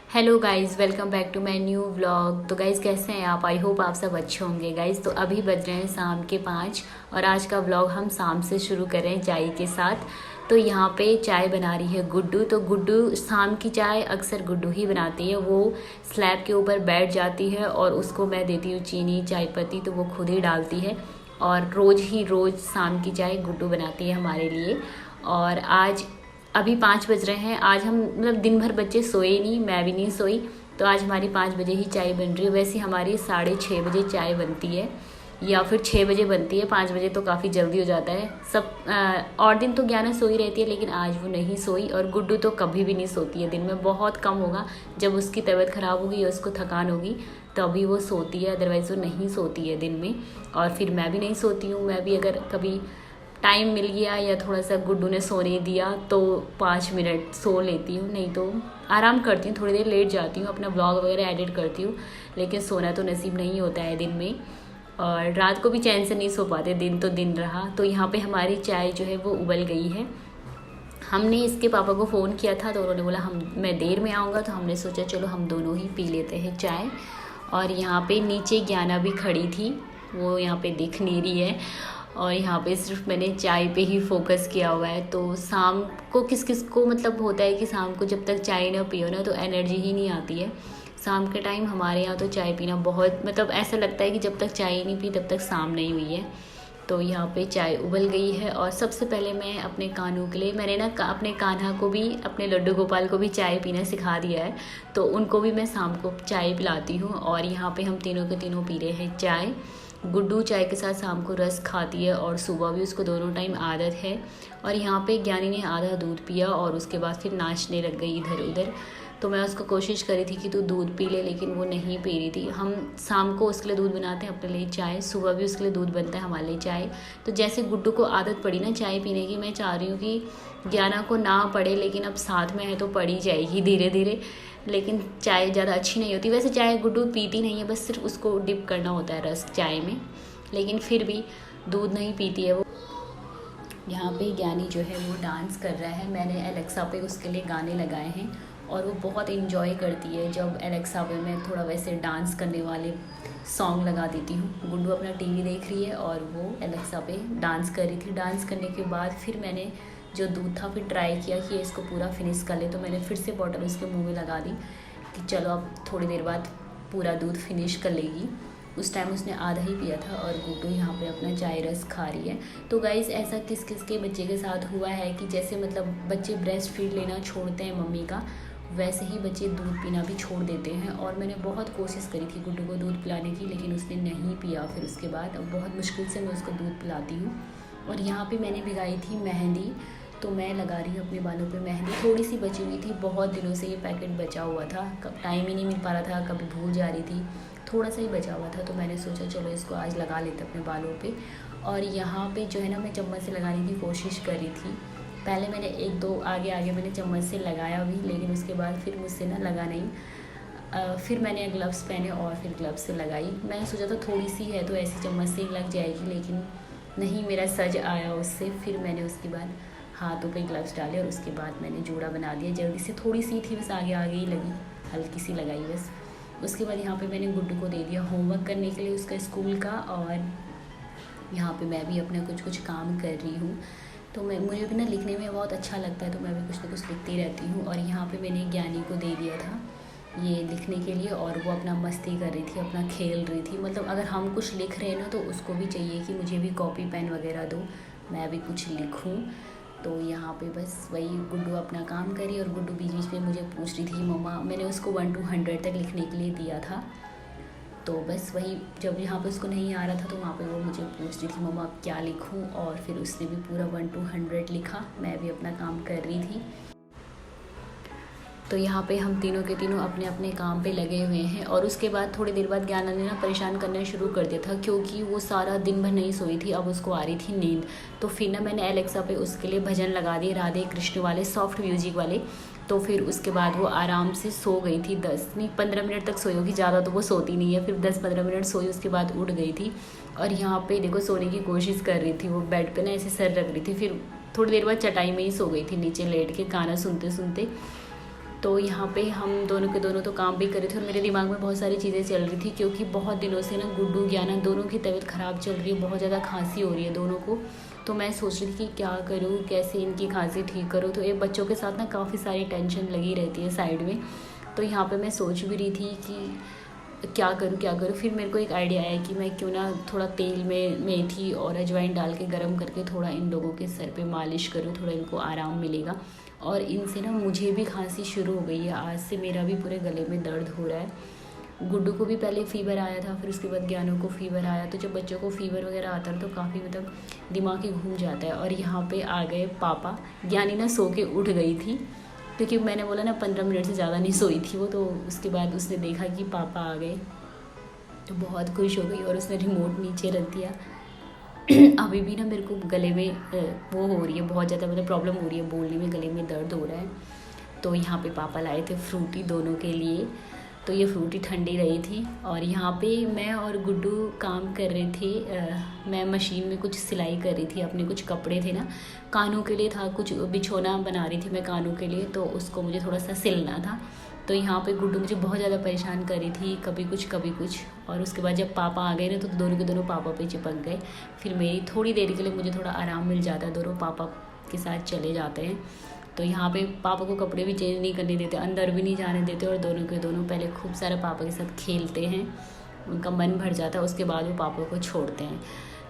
Hello guys, welcome back to my new vlog. तो guys कैसे हैं आप? आई होप आप सब अच्छे होंगे गाइस। तो अभी बज रहे हैं शाम के 5 और आज का व्लॉग हम शाम से शुरू करें चाय के साथ। तो यहाँ पे चाय बना रही है गुड्डू। तो गुड्डू शाम की चाय अक्सर गुड्डू ही बनाती है। वो स्लैब के ऊपर बैठ जाती है और उसको मैं देती हूँ चीनी चाय पत्ती, तो वो खुद ही डालती है। और रोज़ शाम की चाय गुड्डू बनाती है हमारे लिए। और आज अभी 5 बज रहे हैं। आज हम मतलब दिन भर बच्चे सोए नहीं, मैं भी नहीं सोई। तो आज हमारी 5 बजे ही चाय बन रही है। वैसे हमारी 6:30 बजे चाय बनती है या फिर 6 बजे बनती है। 5 बजे तो काफ़ी जल्दी हो जाता है सब। और दिन तो ज्ञाना सोई रहती है, लेकिन आज वो नहीं सोई। और गुड्डू तो कभी भी नहीं सोती है दिन में, बहुत कम होगा जब उसकी तबीयत ख़राब होगी या उसको थकान होगी तभी वो सोती है, अदरवाइज़ वो नहीं सोती है दिन में। और फिर मैं भी नहीं सोती हूँ। मैं भी अगर कभी टाइम मिल गया या थोड़ा सा गुड्डू ने सोने दिया तो 5 मिनट सो लेती हूँ, नहीं तो आराम करती हूँ। थोड़ी देर लेट जाती हूँ, अपना ब्लॉग वगैरह एडिट करती हूँ, लेकिन सोना तो नसीब नहीं होता है दिन में। और रात को भी चैन से नहीं सो पाते, दिन तो दिन रहा। तो यहाँ पे हमारी चाय जो है वो उबल गई है। हमने इसके पापा को फ़ोन किया था तो उन्होंने बोला मैं देर में आऊँगा, तो हमने सोचा चलो हम दोनों ही पी लेते हैं चाय। और यहाँ पे नीचे ज्ञाना भी खड़ी थी, वो यहाँ पे दिख नहीं रही है। और यहाँ पे सिर्फ मैंने चाय पे ही फोकस किया हुआ है। तो शाम को किस किस को मतलब होता है कि शाम को जब तक चाय ना पियो ना तो एनर्जी ही नहीं आती है। शाम के टाइम हमारे यहाँ तो चाय पीना बहुत मतलब ऐसा लगता है कि जब तक चाय नहीं पी तब तक शाम नहीं हुई है। तो यहाँ पे चाय उबल गई है। और सबसे पहले मैं अपने कानों के लिए मैंने ना अपने कान्हा को भी, अपने लड्डू गोपाल को भी चाय पीना सिखा दिया है। तो उनको भी मैं शाम को चाय पिलाती हूँ। और यहाँ पे हम तीनों के तीनों पी रहे हैं चाय। गुड्डू चाय के साथ शाम को रस खाती है और सुबह भी उसको दोनों टाइम आदत है। और यहाँ पे ज्ञानी ने आधा दूध पिया और उसके बाद फिर नाचने लग गई इधर उधर। तो मैं उसको कोशिश करी थी कि तू दूध पी ले, लेकिन वो नहीं पी रही थी। हम शाम को उसके लिए दूध बनाते हैं, अपने लिए चाय, सुबह भी उसके लिए दूध बनता है, हमारे लिए चाय। तो जैसे गुड्डू को आदत पड़ी ना चाय पीने की, मैं चाह रही हूँ कि ज्ञाना को ना पड़े, लेकिन अब साथ में है तो पड़ी जाएगी धीरे धीरे। लेकिन चाय ज़्यादा अच्छी नहीं होती। वैसे चाय गुड्डू पीती नहीं है, बस सिर्फ उसको डिप करना होता है रस चाय में, लेकिन फिर भी दूध नहीं पीती है वो। यहाँ पे ज्ञानी जो है वो डांस कर रहा है। मैंने एलेक्सा पे उसके लिए गाने लगाए हैं और वो बहुत इन्जॉय करती है जब एलेक्सा पे मैं थोड़ा वैसे डांस करने वाले सॉन्ग लगा देती हूँ। गुड्डू अपना टीवी देख रही है और वो एलेक्सा पे डांस कर रही थी। डांस करने के बाद फिर मैंने जो दूध था फिर ट्राई किया कि इसको पूरा फिनिश कर ले। तो मैंने फिर से बॉटल उसके मुँह में लगा दी कि चलो अब थोड़ी देर बाद पूरा दूध फिनिश कर लेगी। उस टाइम उसने आधा ही पिया था और गुड्डू यहाँ पे अपना चाय रस खा रही है। तो गाइज़ ऐसा किस किस के बच्चे के साथ हुआ है कि जैसे मतलब बच्चे ब्रेस्ट फीड लेना छोड़ते हैं मम्मी का, वैसे ही बच्चे दूध पीना भी छोड़ देते हैं। और मैंने बहुत कोशिश करी थी गुड्डू को दूध पिलाने की, लेकिन उसने नहीं पिया। फिर उसके बाद अब बहुत मुश्किल से मैं उसको दूध पिलाती हूँ। और यहाँ पे मैंने भिगाई थी मेहंदी, तो मैं लगा रही हूँ अपने बालों पे मेहंदी। थोड़ी सी बची हुई थी, बहुत दिनों से ये पैकेट बचा हुआ था, कब टाइम ही नहीं मिल पा रहा था, कभी भूल जा रही थी, थोड़ा सा ही बचा हुआ था। तो मैंने सोचा चलो इसको आज लगा लेते अपने बालों पे। और यहाँ पे जो है ना मैं चम्मच से लगाने की कोशिश कर रही थी। पहले मैंने एक दो आगे आगे मैंने चम्मच से लगाया भी, लेकिन उसके बाद फिर मुझसे ना लगा नहीं। फिर मैंने ग्लव्स पहने और फिर ग्लव्स से लगाई। मैंने सोचा था थोड़ी सी है तो ऐसी चम्मच से ही लग जाएगी, लेकिन नहीं, मेरा सज आया उससे। फिर मैंने उसके बाद हाथों पे ग्लव्स डाले और उसके बाद मैंने जूड़ा बना दिया जल्दी से। थोड़ी सी थी बस, आगे आगे ही लगी, हल्की सी लगाई बस। उसके बाद यहाँ पे मैंने गुड्डू को दे दिया होमवर्क करने के लिए उसका स्कूल का। और यहाँ पे मैं भी अपना कुछ कुछ काम कर रही हूँ। तो मुझे भी ना लिखने में बहुत अच्छा लगता है, तो मैं भी कुछ ना कुछ लिखती रहती हूँ। और यहाँ पे मैंने ज्ञानी को दे दिया था ये लिखने के लिए और वो अपना मस्ती कर रही थी, अपना खेल रही थी। मतलब अगर हम कुछ लिख रहे हैं ना तो उसको भी चाहिए कि मुझे भी कॉपी पेन वगैरह दो, मैं भी कुछ लिखूँ। तो यहाँ पे बस वही गुड्डू अपना काम करी और गुड्डू बीच बीच में मुझे पूछ रही थी मम्मा, मैंने उसको 1 to 100 तक लिखने के लिए दिया था। तो बस वही जब यहाँ पे उसको नहीं आ रहा था तो वहाँ पे वो मुझे पूछ रही थी मम्मा अब क्या लिखूँ, और फिर उसने भी पूरा 1 to 100 लिखा। मैं भी अपना काम कर रही थी। तो यहाँ पे हम तीनों के तीनों अपने अपने काम पे लगे हुए हैं। और उसके बाद थोड़ी देर बाद ज्ञाना ने ना परेशान करना शुरू कर दिया था, क्योंकि वो सारा दिन भर नहीं सोई थी, अब उसको आ रही थी नींद। तो फिर ना मैंने एलेक्सा पे उसके लिए भजन लगा दिए, राधे कृष्ण वाले, सॉफ्ट म्यूजिक वाले। तो फिर उसके बाद वो आराम से सो गई थी। 10 नहीं 15 मिनट तक सोई होगी, ज़्यादा तो वो सोती नहीं है। फिर 10-15 मिनट सोई, उसके बाद उठ गई थी। और यहाँ पे देखो सोने की कोशिश कर रही थी, वो बेड पे ना ऐसे सर रख रही थी। फिर थोड़ी देर बाद चटाई में ही सो गई थी नीचे लेट के गाना सुनते सुनते। तो यहाँ पे हम दोनों के दोनों तो काम भी कर रहे थे और मेरे दिमाग में बहुत सारी चीज़ें चल रही थी, क्योंकि बहुत दिनों से ना गुड्डू ज्ञाना दोनों की तबीयत ख़राब चल रही है, बहुत ज़्यादा खांसी हो रही है दोनों को। तो मैं सोच रही थी कि क्या करूँ, कैसे इनकी खांसी ठीक करूँ। तो ये बच्चों के साथ ना काफ़ी सारी टेंशन लगी रहती है साइड में। तो यहाँ पर मैं सोच भी रही थी कि क्या करूँ। फिर मेरे को एक आइडिया आया कि मैं क्यों ना थोड़ा तेल में मेथी और अजवाइन डाल के गर्म करके थोड़ा इन लोगों के सर पे मालिश करूँ, थोड़ा इनको आराम मिलेगा। और इनसे ना मुझे भी खांसी शुरू हो गई है, आज से मेरा भी पूरे गले में दर्द हो रहा है। गुड्डू को भी पहले फ़ीवर आया था, फिर उसके बाद ज्ञानू को फ़ीवर आया। तो जब बच्चों को फ़ीवर वगैरह आता है तो काफ़ी मतलब दिमाग ही घूम जाता है। और यहाँ पे आ गए पापा। ज्ञानी ना सो के उठ गई थी, क्योंकि मैंने बोला ना 15 मिनट से ज़्यादा नहीं सोई थी वो। तो उसके बाद उसने देखा कि पापा आ गए तो बहुत खुश हो गई और उसने रिमोट नीचे रख दिया। अभी भी ना मेरे को गले में वो हो रही है, बहुत ज़्यादा मतलब प्रॉब्लम हो रही है, बोलने में गले में दर्द हो रहा है। तो यहाँ पे पापा लाए थे फ्रूटी दोनों के लिए, तो ये फ्रूटी ठंडी रही थी। और यहाँ पे मैं और गुड्डू काम कर रहे थे। मैं मशीन में कुछ सिलाई कर रही थी, अपने कुछ कपड़े थे ना, कानों के लिए था, कुछ बिछोना बना रही थी मैं कानों के लिए, तो उसको मुझे थोड़ा सा सिलना था। तो यहाँ पे गुड्डू मुझे बहुत ज़्यादा परेशान कर रही थी, कभी कुछ। और उसके बाद जब पापा आ गए ना तो दोनों के दोनों पापा पे चिपक गए। फिर मेरी थोड़ी देर के लिए मुझे थोड़ा आराम मिल जाता है, दोनों पापा के साथ चले जाते हैं। तो यहाँ पे पापा को कपड़े भी चेंज नहीं करने देते, अंदर भी नहीं जाने देते, और दोनों के दोनों पहले खूब सारा पापा के साथ खेलते हैं, उनका मन भर जाता है, उसके बाद वो पापा को छोड़ते हैं।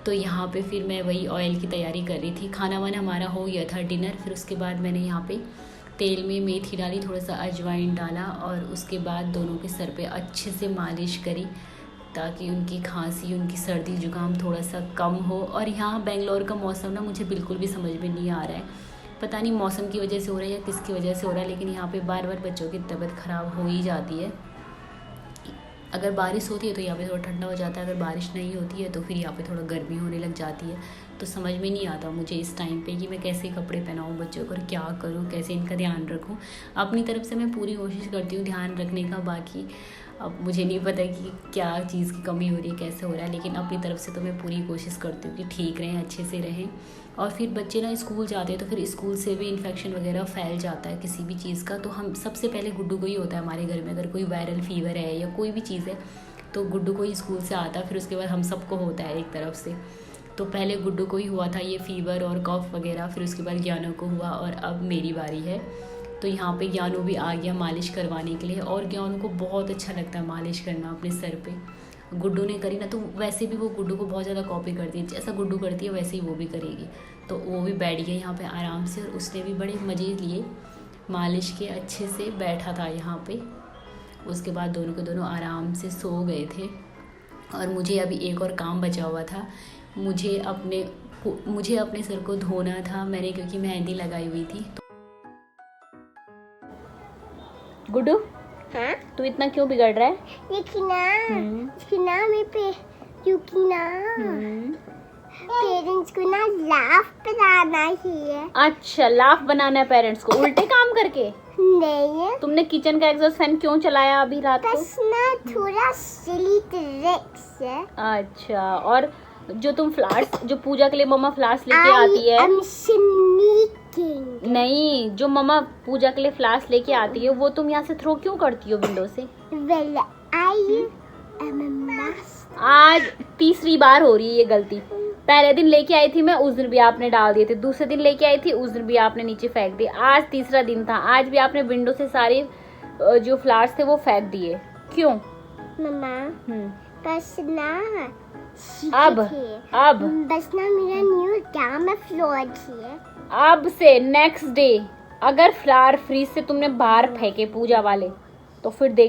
तो यहाँ पे फिर मैं वही ऑयल की तैयारी कर रही थी। खाना वाना हमारा हो गया था, डिनर। फिर उसके बाद मैंने यहाँ पे तेल में मेथी डाली, थोड़ा सा अजवाइन डाला, और उसके बाद दोनों के सर पे अच्छे से मालिश करी, ताकि उनकी खांसी, उनकी सर्दी जुकाम थोड़ा सा कम हो। और यहाँ बेंगलोर का मौसम ना मुझे बिल्कुल भी समझ में नहीं आ रहा है, पता नहीं मौसम की वजह से हो रहा है या किसकी वजह से हो रहा है, लेकिन यहाँ पे बार बार बच्चों की तबीयत ख़राब हो ही जाती है। अगर बारिश होती है तो यहाँ पे थोड़ा ठंडा हो जाता है, अगर बारिश नहीं होती है तो फिर यहाँ पे थोड़ा गर्मी होने लग जाती है। तो समझ में नहीं आता मुझे इस टाइम पे कि मैं कैसे कपड़े पहनाऊँ बच्चों को, और क्या करूँ, कैसे इनका ध्यान रखूँ। अपनी तरफ से मैं पूरी कोशिश करती हूँ ध्यान रखने का, बाकी अब मुझे नहीं पता कि क्या चीज़ की कमी हो रही है, कैसे हो रहा है, लेकिन अपनी तरफ से तो मैं पूरी कोशिश करती हूँ कि ठीक रहें, अच्छे से रहें। और फिर बच्चे ना स्कूल जाते हैं तो फिर स्कूल से भी इन्फेक्शन वगैरह फैल जाता है किसी भी चीज़ का। तो हम सबसे पहले गुड्डू को ही होता है हमारे घर में, अगर कोई वायरल फीवर है या कोई भी चीज़ है तो गुड्डू को ही स्कूल से आता है, फिर उसके बाद हम सबको होता है एक तरफ से। तो पहले गुड्डू को ही हुआ था ये फीवर और कफ वगैरह, फिर उसके बाद ज्ञानू को हुआ और अब मेरी बारी है। तो यहाँ पे ज्ञानू भी आ गया मालिश करवाने के लिए, और ज्ञानू को बहुत अच्छा लगता है मालिश करना अपने सर पे। गुड्डू ने करी ना तो वैसे भी वो गुड्डू को बहुत ज़्यादा कॉपी करती है, जैसा गुड्डू करती है वैसे ही वो भी करेगी। तो वो भी बैठ गया यहाँ पे आराम से, और उसने भी बड़े मज़े लिए मालिश के, अच्छे से बैठा था यहाँ पे। उसके बाद दोनों के दोनों आराम से सो गए थे। और मुझे अभी एक और काम बचा हुआ था, मुझे अपने सर को धोना था मैंने, क्योंकि मेहंदी लगाई हुई थी। गुड्डू, हाँ? तू इतना क्यों बिगड़ रहा है? पेरेंट्स को ना लाफ बनाना चाहिए। अच्छा, लाफ बनाना है पेरेंट्स को उल्टे काम करके? नहीं, तुमने किचन का एग्जॉस्ट फैन क्यों चलाया अभी रात को? बस ना थोड़ा सिली ट्रिक्स है। अच्छा, और जो तुम फ्लावर्स, जो पूजा के लिए मम्मा फ्लावर्स लेके आती है, नहीं, जो मम्मा पूजा के लिए फ्लावर्स लेके आती है वो तुम यहाँ से थ्रो क्यों करती हो विंडो से? Well, I am a master. आज तीसरी बार हो रही है ये गलती। पहले दिन लेके आई थी मैं, उस दिन भी आपने डाल दिए थे, दूसरे दिन लेके आई थी उस दिन भी आपने नीचे फेंक दिए, आज तीसरा दिन था, आज भी आपने विंडो से सारे जो फ्लावर्स थे वो फेंक दिए, क्यों? मम्मा, बस ना अब बस ना मेरा न्यू काम है फ्लोर की। अब से नेक्स्ट डे अगर फ्लावर फ्रीज से तुमने बाहर फेंके पूजा वाले तो फिर देख